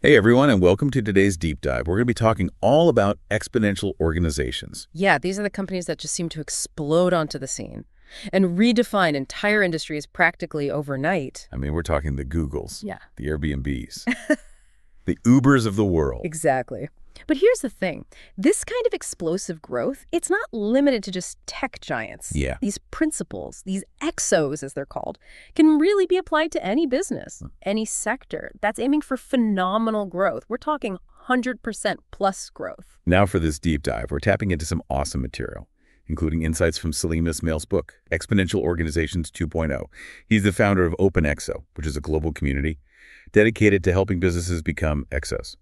Hey everyone, and welcome to today's deep dive. We're going to be talking all about exponential organizations. Yeah, these are the companies that just seem to explode onto the scene and redefine entire industries practically overnight. I mean, we're talking the Googles, Yeah. the Airbnbs, the Ubers of the world. Exactly. But here's the thing. This kind of explosive growth, it's not limited to just tech giants. Yeah. These principles, these exos as they're called, can really be applied to any business, any sector that's aiming for phenomenal growth. We're talking 100% plus growth. Now for this deep dive, we're tapping into some awesome material, including insights from Salim Ismail's book, Exponential Organizations 2.0. He's the founder of OpenExO, which is a global community dedicated to helping businesses become exos.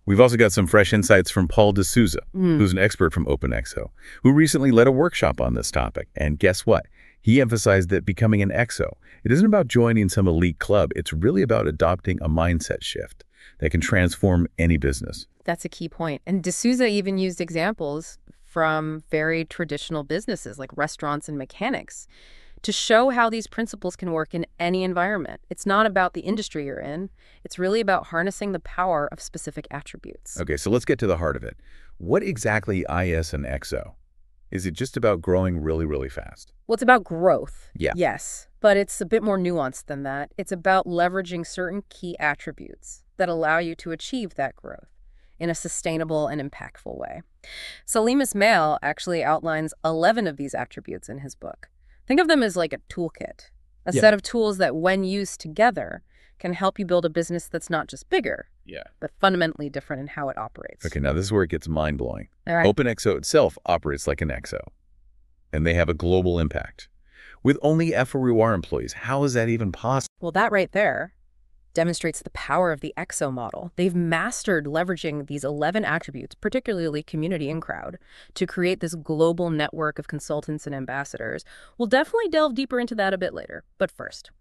We've also got some fresh insights from Paul D'Souza, who's an expert from OpenExO, who recently led a workshop on this topic. And guess what? He emphasized that becoming an exo, it isn't about joining some elite club. It's really about adopting a mindset shift that can transform any business. That's a key point. And D'Souza even used examples from very traditional businesses like restaurants and mechanics to show how these principles can work in any environment. It's not about the industry you're in. It's really about harnessing the power of specific attributes. Okay, so let's get to the heart of it. What exactly is an exo? Is it just about growing really, really fast? Well, it's about growth. Yeah. Yes, but it's a bit more nuanced than that. It's about leveraging certain key attributes that allow you to achieve that growth in a sustainable and impactful way. Salim Ismail actually outlines 11 of these attributes in his book. Think of them as like a toolkit, a set of tools that, when used together, can help you build a business that's not just bigger, but fundamentally different in how it operates. Okay, now this is where it gets mind-blowing. All right. OpenExO itself operates like an exo, and they have a global impact. With only FOR employees, how is that even possible? Well, that right there demonstrates the power of the EXO model. They've mastered leveraging these 11 attributes, particularly community and crowd, to create this global network of consultants and ambassadors. We'll definitely delve deeper into that a bit later. But first,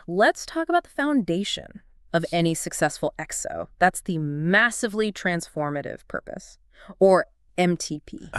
let's talk about the foundation of any successful EXO. That's the massively transformative purpose, or MTP.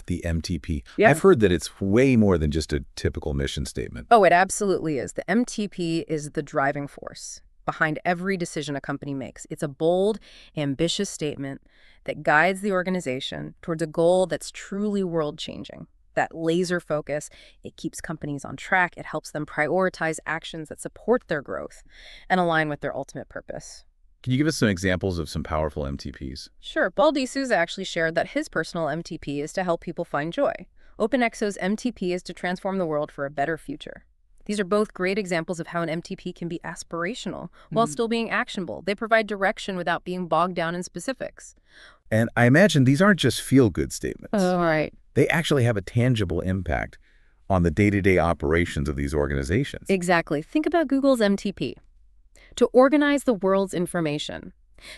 The MTP. Yeah. I've heard that it's way more than just a typical mission statement. Oh, it absolutely is. The MTP is the driving force behind every decision a company makes. It's a bold, ambitious statement that guides the organization towards a goal that's truly world-changing. That laser focus, it keeps companies on track. It helps them prioritize actions that support their growth and align with their ultimate purpose. Can you give us some examples of some powerful MTPs? Sure. Paul D'Souza actually shared that his personal MTP is to help people find joy. OpenExO's MTP is to transform the world for a better future. These are both great examples of how an MTP can be aspirational while still being actionable. They provide direction without being bogged down in specifics. And I imagine these aren't just feel-good statements. Oh, right. They actually have a tangible impact on the day-to-day operations of these organizations. Exactly. Think about Google's MTP. To organize the world's information.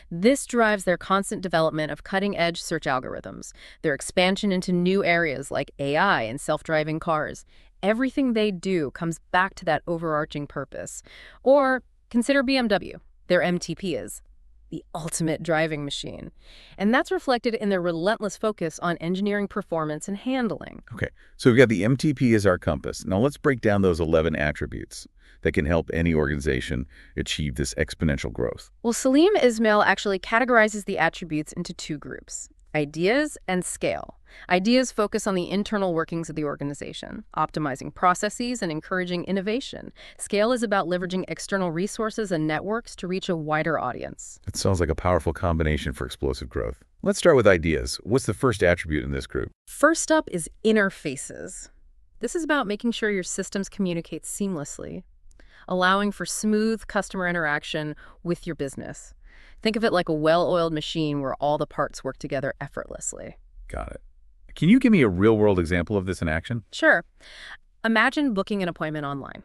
This drives their constant development of cutting-edge search algorithms, their expansion into new areas like AI and self-driving cars. Everything they do comes back to that overarching purpose. Or consider BMW. Their MTP is the ultimate driving machine. And that's reflected in their relentless focus on engineering performance and handling. Okay, so we've got the MTP as our compass. Now let's break down those 11 attributes that can help any organization achieve this exponential growth. Well, Salim Ismail actually categorizes the attributes into two groups: ideas and scale. Ideas focus on the internal workings of the organization, optimizing processes and encouraging innovation. Scale is about leveraging external resources and networks to reach a wider audience. That sounds like a powerful combination for explosive growth. Let's start with ideas. What's the first attribute in this group? First up is interfaces. This is about making sure your systems communicate seamlessly, allowing for smooth customer interaction with your business. Think of it like a well-oiled machine where all the parts work together effortlessly. Got it. Can you give me a real-world example of this in action? Sure. Imagine booking an appointment online.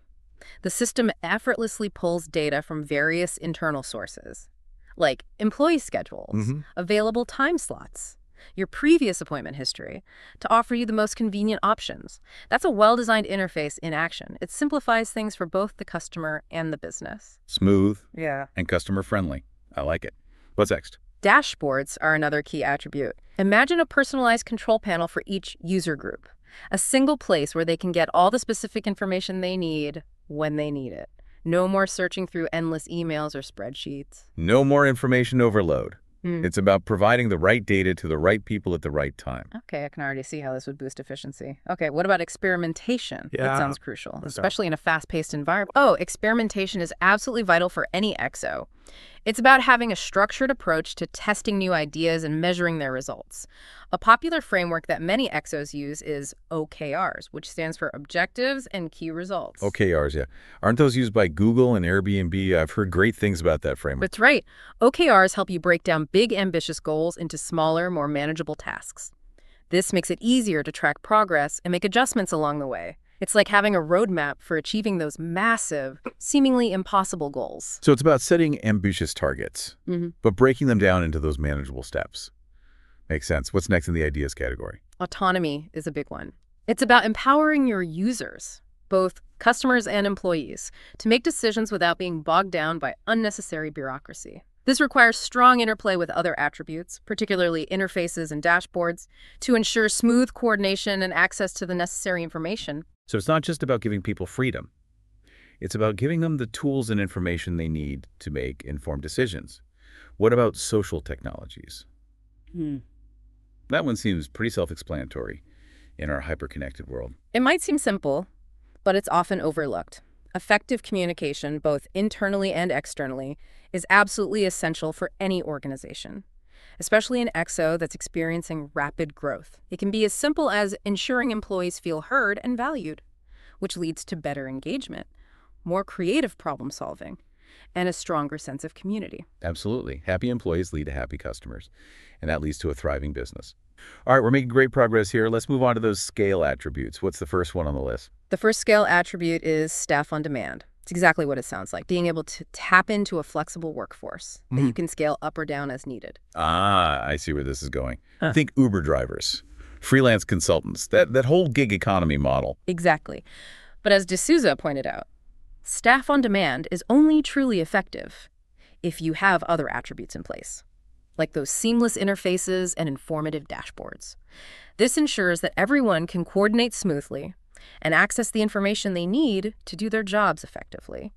The system effortlessly pulls data from various internal sources, like employee schedules, available time slots, your previous appointment history, to offer you the most convenient options. That's a well-designed interface in action. It simplifies things for both the customer and the business. Smooth Yeah. and customer-friendly. I like it. What's next? Dashboards are another key attribute. Imagine a personalized control panel for each user group, a single place where they can get all the specific information they need when they need it. No more searching through endless emails or spreadsheets. No more information overload. Hmm. It's about providing the right data to the right people at the right time. Okay, I can already see how this would boost efficiency. Okay, what about experimentation? That Yeah. sounds crucial, especially in a fast-paced environment. Oh, experimentation is absolutely vital for any EXO. It's about having a structured approach to testing new ideas and measuring their results. A popular framework that many EXOs use is OKRs, which stands for Objectives and Key Results. OKRs, yeah. Aren't those used by Google and Airbnb? I've heard great things about that framework. That's right. OKRs help you break down big, ambitious goals into smaller, more manageable tasks. This makes it easier to track progress and make adjustments along the way. It's like having a roadmap for achieving those massive, seemingly impossible goals. So it's about setting ambitious targets, but breaking them down into those manageable steps. Makes sense. What's next in the ideas category? Autonomy is a big one. It's about empowering your users, both customers and employees, to make decisions without being bogged down by unnecessary bureaucracy. This requires strong interplay with other attributes, particularly interfaces and dashboards, to ensure smooth coordination and access to the necessary information. So it's not just about giving people freedom. It's about giving them the tools and information they need to make informed decisions. What about social technologies? That one seems pretty self-explanatory in our hyper-connected world. It might seem simple, but it's often overlooked. Effective communication, both internally and externally, is absolutely essential for any organization, especially an EXO that's experiencing rapid growth. It can be as simple as ensuring employees feel heard and valued, which leads to better engagement, more creative problem solving, and a stronger sense of community. Absolutely. Happy employees lead to happy customers, and that leads to a thriving business. All right, we're making great progress here. Let's move on to those scale attributes. What's the first one on the list? The first scale attribute is staff on demand. It's exactly what it sounds like, being able to tap into a flexible workforce that you can scale up or down as needed. Ah, I see where this is going. Think Uber drivers, freelance consultants, that whole gig economy model. Exactly. But as D'Souza pointed out, staff on demand is only truly effective if you have other attributes in place, like those seamless interfaces and informative dashboards. This ensures that everyone can coordinate smoothly and access the information they need to do their jobs effectively.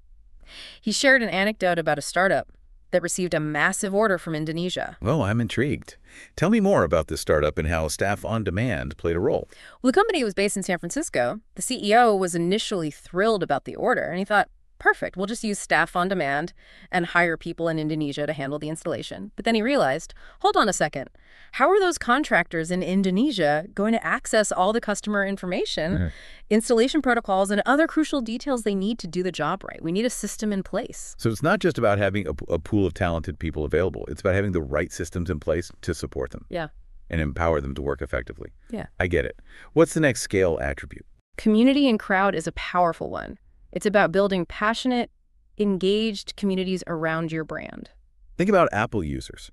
He shared an anecdote about a startup that received a massive order from Indonesia. Oh, I'm intrigued. Tell me more about this startup and how staff on demand played a role. Well, the company was based in San Francisco. The CEO was initially thrilled about the order, and he thought, perfect, we'll just use staff on demand and hire people in Indonesia to handle the installation. But then he realized, hold on a second, how are those contractors in Indonesia going to access all the customer information, installation protocols, and other crucial details they need to do the job right? We need a system in place. So it's not just about having a pool of talented people available. It's about having the right systems in place to support them. Yeah. And empower them to work effectively. Yeah. I get it. What's the next scale attribute? Community and crowd is a powerful one. It's about building passionate, engaged communities around your brand. Think about Apple users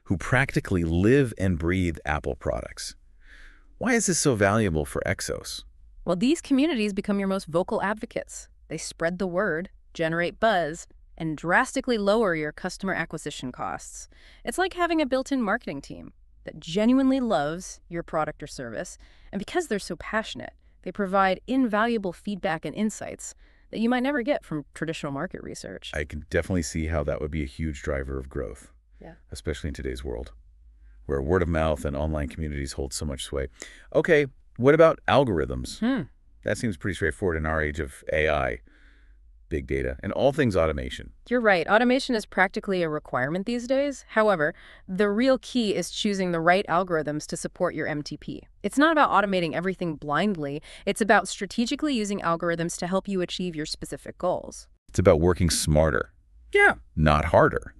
who practically live and breathe Apple products. Why is this so valuable for EXOs? Well, these communities become your most vocal advocates. They spread the word, generate buzz, and drastically lower your customer acquisition costs. It's like having a built-in marketing team that genuinely loves your product or service, and because they're so passionate, they provide invaluable feedback and insights that you might never get from traditional market research. I can definitely see how that would be a huge driver of growth, especially in today's world, where word of mouth and online communities hold so much sway. Okay, what about algorithms? That seems pretty straightforward in our age of AI, big data, and all things automation. You're right. Automation is practically a requirement these days. However, the real key is choosing the right algorithms to support your MTP. It's not about automating everything blindly. It's about strategically using algorithms to help you achieve your specific goals. It's about working smarter, not harder,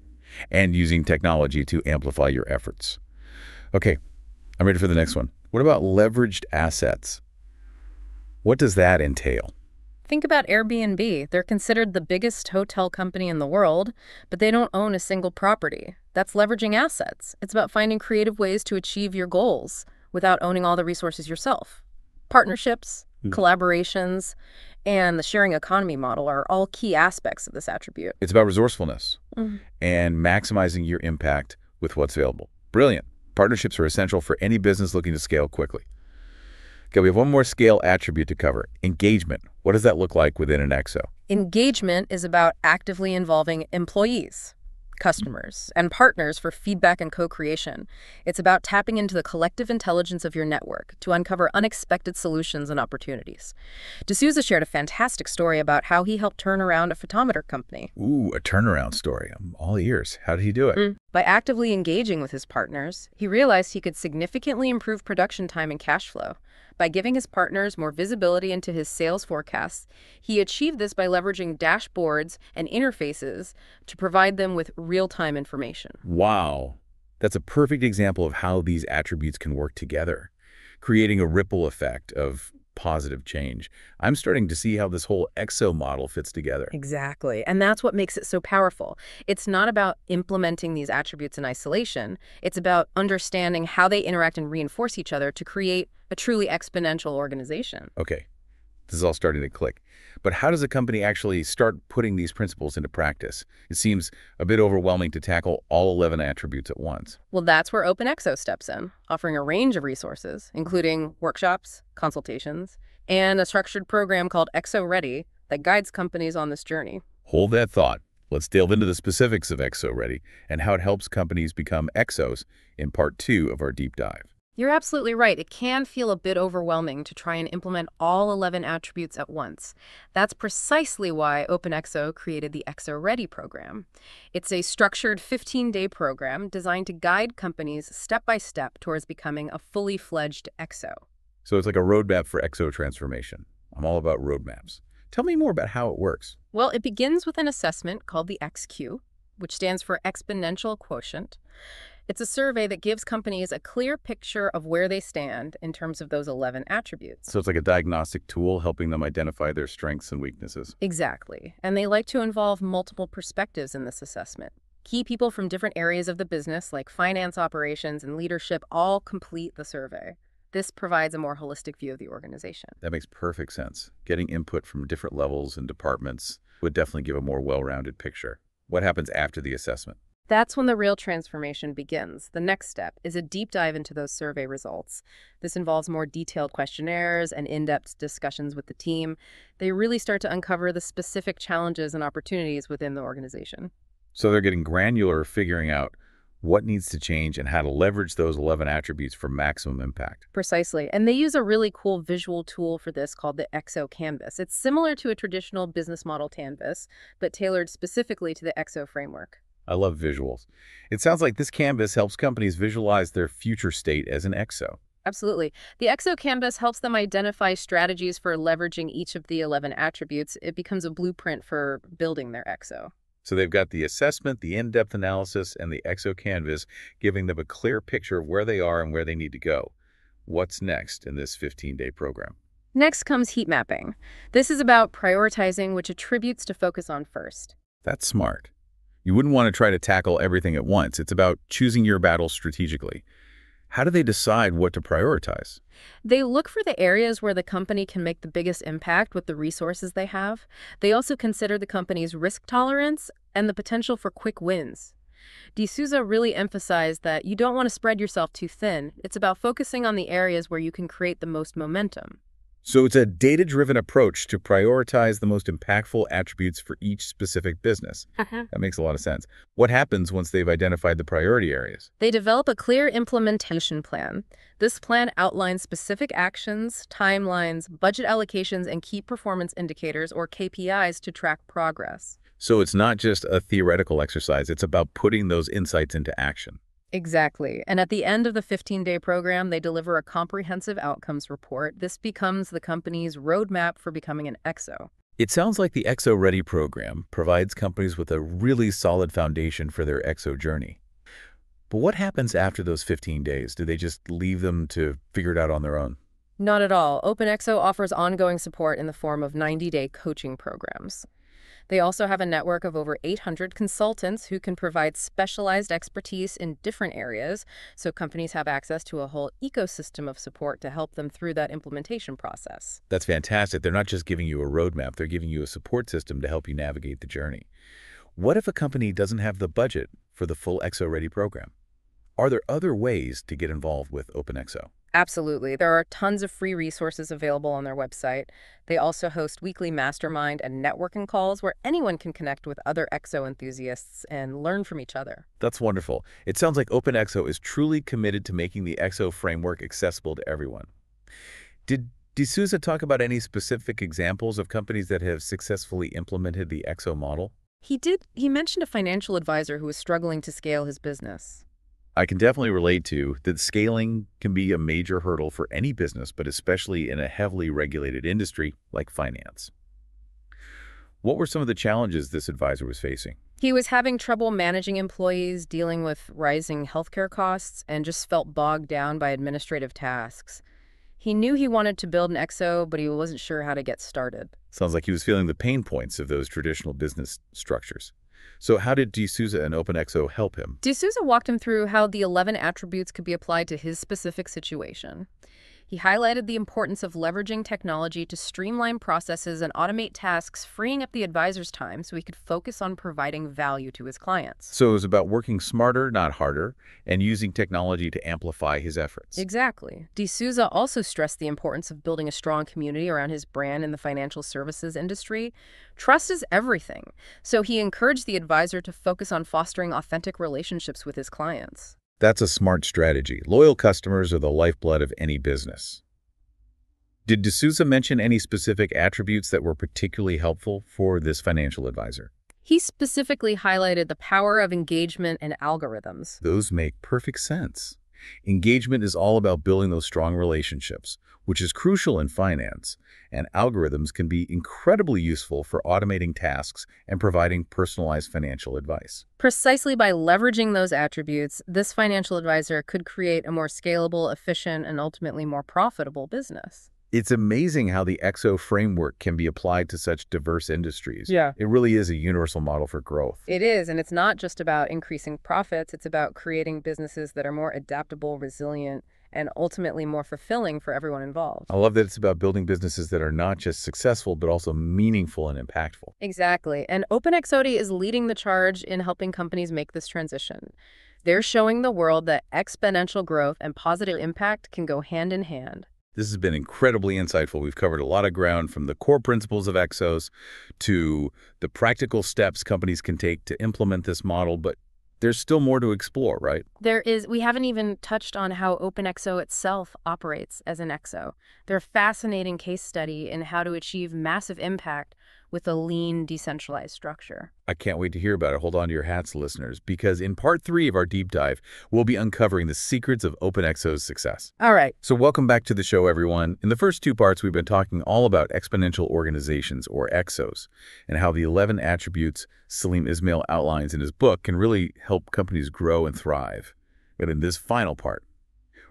and using technology to amplify your efforts. Okay, I'm ready for the next one. What about leveraged assets? What does that entail? Think about Airbnb. They're considered the biggest hotel company in the world, but they don't own a single property. That's leveraging assets. It's about finding creative ways to achieve your goals without owning all the resources yourself. Partnerships, collaborations, and the sharing economy model are all key aspects of this attribute. It's about resourcefulness and maximizing your impact with what's available. Brilliant. Partnerships are essential for any business looking to scale quickly. Okay, we have one more scale attribute to cover, engagement. What does that look like within an EXO? Engagement is about actively involving employees, customers, and partners for feedback and co-creation. It's about tapping into the collective intelligence of your network to uncover unexpected solutions and opportunities. D'Souza shared a fantastic story about how he helped turn around a photometer company. Ooh, a turnaround story. I'm all ears. How did he do it? By actively engaging with his partners, he realized he could significantly improve production time and cash flow. By giving his partners more visibility into his sales forecasts, he achieved this by leveraging dashboards and interfaces to provide them with real-time information. Wow. That's a perfect example of how these attributes can work together, creating a ripple effect of positive change. I'm starting to see how this whole EXO model fits together. Exactly. And that's what makes it so powerful. It's not about implementing these attributes in isolation. It's about understanding how they interact and reinforce each other to create a truly exponential organization. Okay, this is all starting to click. But how does a company actually start putting these principles into practice? It seems a bit overwhelming to tackle all 11 attributes at once. Well, that's where OpenExO steps in, offering a range of resources, including workshops, consultations, and a structured program called EXO Ready that guides companies on this journey. Hold that thought. Let's delve into the specifics of EXO Ready and how it helps companies become EXOs in part 2 of our deep dive. You're absolutely right. It can feel a bit overwhelming to try and implement all 11 attributes at once. That's precisely why OpenExO created the EXO Ready program. It's a structured 15-day program designed to guide companies step by step towards becoming a fully fledged EXO. So it's like a roadmap for EXO transformation. I'm all about roadmaps. Tell me more about how it works. Well, it begins with an assessment called the XQ, which stands for Exponential Quotient. It's a survey that gives companies a clear picture of where they stand in terms of those 11 attributes. So it's like a diagnostic tool helping them identify their strengths and weaknesses. Exactly. And they like to involve multiple perspectives in this assessment. Key people from different areas of the business, like finance, operations, and leadership, all complete the survey. This provides a more holistic view of the organization. That makes perfect sense. Getting input from different levels and departments would definitely give a more well-rounded picture. What happens after the assessment? That's when the real transformation begins. The next step is a deep dive into those survey results. This involves more detailed questionnaires and in-depth discussions with the team. They really start to uncover the specific challenges and opportunities within the organization. So they're getting granular, figuring out what needs to change and how to leverage those 11 attributes for maximum impact. Precisely. And they use a really cool visual tool for this called the EXO Canvas. It's similar to a traditional business model canvas, but tailored specifically to the EXO framework. I love visuals. It sounds like this canvas helps companies visualize their future state as an EXO. Absolutely. The EXO Canvas helps them identify strategies for leveraging each of the 11 attributes. It becomes a blueprint for building their EXO. So they've got the assessment, the in-depth analysis, and the EXO canvas, giving them a clear picture of where they are and where they need to go. What's next in this 15-day program? Next comes heat mapping. This is about prioritizing which attributes to focus on first. That's smart. You wouldn't want to try to tackle everything at once. It's about choosing your battles strategically. How do they decide what to prioritize? They look for the areas where the company can make the biggest impact with the resources they have. They also consider the company's risk tolerance and the potential for quick wins. D'Souza really emphasized that you don't want to spread yourself too thin. It's about focusing on the areas where you can create the most momentum. So it's a data-driven approach to prioritize the most impactful attributes for each specific business. That makes a lot of sense. What happens once they've identified the priority areas? They develop a clear implementation plan. This plan outlines specific actions, timelines, budget allocations, and key performance indicators, or KPIs, to track progress. So it's not just a theoretical exercise. It's about putting those insights into action. Exactly. And at the end of the 15-day program, they deliver a comprehensive outcomes report. This becomes the company's roadmap for becoming an EXO. It sounds like the EXO Ready program provides companies with a really solid foundation for their EXO journey. But what happens after those 15 days? Do they just leave them to figure it out on their own? Not at all. OpenExO offers ongoing support in the form of 90-day coaching programs. They also have a network of over 800 consultants who can provide specialized expertise in different areas, so companies have access to a whole ecosystem of support to help them through that implementation process. That's fantastic. They're not just giving you a roadmap. They're giving you a support system to help you navigate the journey. What if a company doesn't have the budget for the full EXO Ready program? Are there other ways to get involved with OpenExO? Absolutely. There are tons of free resources available on their website. They also host weekly mastermind and networking calls where anyone can connect with other EXO enthusiasts and learn from each other. That's wonderful. It sounds like OpenExO is truly committed to making the EXO framework accessible to everyone. Did D'Souza talk about any specific examples of companies that have successfully implemented the EXO model? He did. He mentioned a financial advisor who was struggling to scale his business. I can definitely relate to that scaling can be a major hurdle for any business, but especially in a heavily regulated industry like finance. What were some of the challenges this advisor was facing? He was having trouble managing employees, dealing with rising healthcare costs, and just felt bogged down by administrative tasks. He knew he wanted to build an EXO, but he wasn't sure how to get started. Sounds like he was feeling the pain points of those traditional business structures. So how did D'Souza and OpenExO help him? D'Souza walked him through how the 11 attributes could be applied to his specific situation. He highlighted the importance of leveraging technology to streamline processes and automate tasks, freeing up the advisor's time so he could focus on providing value to his clients. So it was about working smarter, not harder, and using technology to amplify his efforts. Exactly. D'Souza also stressed the importance of building a strong community around his brand in the financial services industry. Trust is everything, so he encouraged the advisor to focus on fostering authentic relationships with his clients. That's a smart strategy. Loyal customers are the lifeblood of any business. Did D'Souza mention any specific attributes that were particularly helpful for this financial advisor? He specifically highlighted the power of engagement and algorithms. Those make perfect sense. Engagement is all about building those strong relationships, which is crucial in finance, and algorithms can be incredibly useful for automating tasks and providing personalized financial advice. Precisely by leveraging those attributes, this financial advisor could create a more scalable, efficient, and ultimately more profitable business. It's amazing how the EXO framework can be applied to such diverse industries. Yeah. It really is a universal model for growth. It is, and it's not just about increasing profits, it's about creating businesses that are more adaptable, resilient, and ultimately more fulfilling for everyone involved. I love that it's about building businesses that are not just successful, but also meaningful and impactful. Exactly, and OpenExO is leading the charge in helping companies make this transition. They're showing the world that exponential growth and positive impact can go hand in hand. This has been incredibly insightful. We've covered a lot of ground from the core principles of EXOs to the practical steps companies can take to implement this model, but there's still more to explore, right? There is. We haven't even touched on how OpenExO itself operates as an EXO. They're a fascinating case study in how to achieve massive impact with a lean, decentralized structure. I can't wait to hear about it. Hold on to your hats, listeners, because in part 3 of our deep dive, we'll be uncovering the secrets of OpenExO's success. All right. So welcome back to the show, everyone. In the first 2 parts, we've been talking all about exponential organizations, or EXOs, and how the 11 attributes Salim Ismail outlines in his book can really help companies grow and thrive. But in this final part,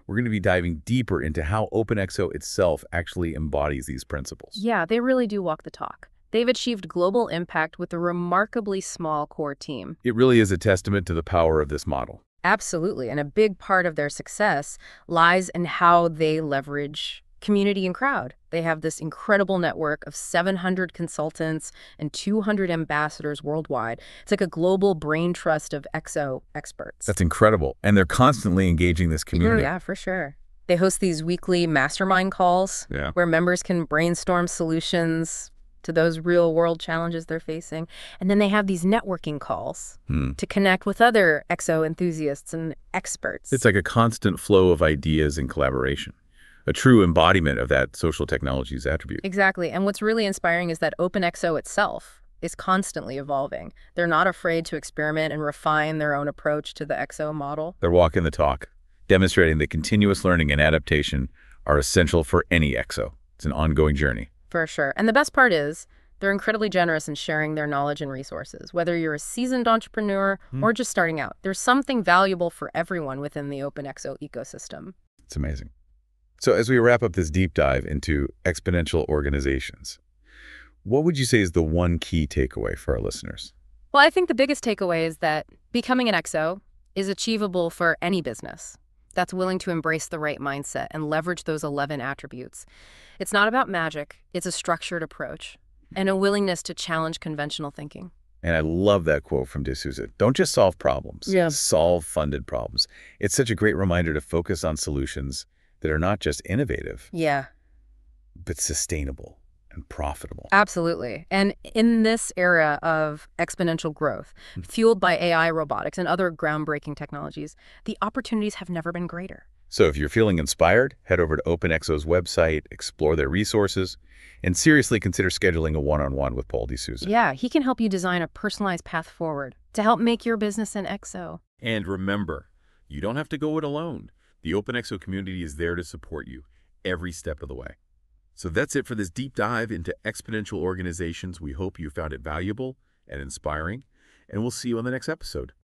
we're going to be diving deeper into how OpenExO itself actually embodies these principles. Yeah, they really do walk the talk. They've achieved global impact with a remarkably small core team. It really is a testament to the power of this model. Absolutely, and a big part of their success lies in how they leverage community and crowd. They have this incredible network of 700 consultants and 200 ambassadors worldwide. It's like a global brain trust of EXO experts. That's incredible. And they're constantly engaging this community. Yeah, for sure. They host these weekly mastermind calls where members can brainstorm solutions to those real-world challenges they're facing. And then they have these networking calls to connect with other EXO enthusiasts and experts. It's like a constant flow of ideas and collaboration, a true embodiment of that social technologies attribute. Exactly. And what's really inspiring is that OpenExO itself is constantly evolving. They're not afraid to experiment and refine their own approach to the EXO model. They're walking the talk, demonstrating that continuous learning and adaptation are essential for any EXO. It's an ongoing journey. For sure. And the best part is they're incredibly generous in sharing their knowledge and resources. Whether you're a seasoned entrepreneur or just starting out, there's something valuable for everyone within the OpenExO ecosystem. It's amazing. So as we wrap up this deep dive into exponential organizations, what would you say is the one key takeaway for our listeners? Well, I think the biggest takeaway is that becoming an EXO is achievable for any business that's willing to embrace the right mindset and leverage those 11 attributes. It's not about magic. It's a structured approach and a willingness to challenge conventional thinking. And I love that quote from D'Souza. Don't just solve problems, solve funded problems. It's such a great reminder to focus on solutions that are not just innovative, Yeah. but sustainable and profitable. Absolutely. And in this era of exponential growth, fueled by AI, robotics, and other groundbreaking technologies, the opportunities have never been greater. So if you're feeling inspired, head over to OpenExo's website, explore their resources, and seriously consider scheduling a one-on-one with Paul D'Souza. Yeah, he can help you design a personalized path forward to help make your business an EXO. And remember, you don't have to go it alone. The OpenExO community is there to support you every step of the way. So that's it for this deep dive into exponential organizations. We hope you found it valuable and inspiring, and we'll see you on the next episode.